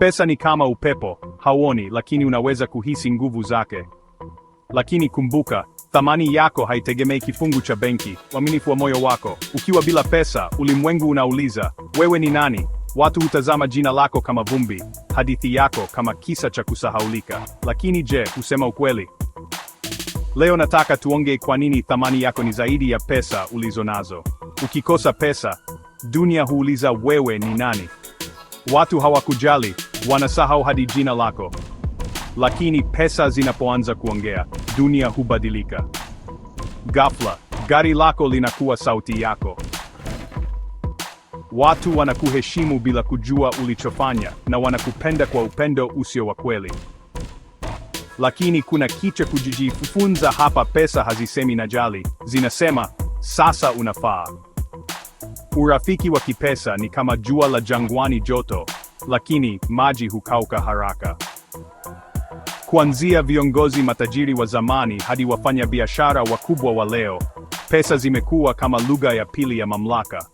Pesa ni kama upepo, hauoni lakini unaweza kuhisi nguvu zake. Lakini kumbuka, thamani yako haitegemei kifungu cha benki, uaminifu wa moyo wako. Ukiwa bila pesa, ulimwengu unauliza, wewe ni nani? Watu hutazama jina lako kama vumbi, hadithi yako kama kisa cha kusahaulika. Lakini je, usema ukweli? Leo nataka tuongee kwa nini thamani yako ni zaidi ya pesa ulizonazo. Ukikosa pesa, dunia huuliza wewe ni nani? Watu hawakujali, wanasahau hadi jina lako. Lakini pesa zinapoanza kuongea, dunia hubadilika. Ghafla, gari lako linakuwa sauti yako. Watu wanakuheshimu bila kujua ulichofanya, na wanakupenda kwa upendo usio wa kweli. Lakini kuna kitu kujifunza hapa. Pesa hazisemi najali, zinasema sasa unafaa. Urafiki wa kipesa ni kama jua la jangwani joto, lakini maji hukauka haraka. Kuanzia viongozi matajiri wa zamani hadi wafanya biashara wakubwa wa leo, pesa zimekuwa kama lugha ya pili ya mamlaka.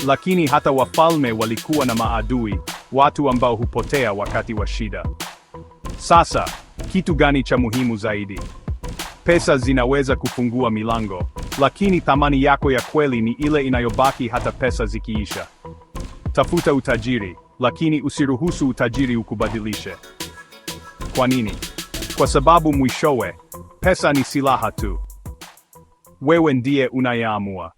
Lakini hata wafalme walikuwa na maadui, watu ambao hupotea wakati wa shida. Sasa, kitu gani cha muhimu zaidi? Pesa zinaweza kufungua milango, lakini thamani yako ya kweli ni ile inayobaki hata pesa zikiisha. Tafuta utajiri, lakini usiruhusu utajiri ukubadilishe. Kwa nini? Kwa sababu mwishowe, pesa ni silaha tu. Wewe ndiye unayeamua.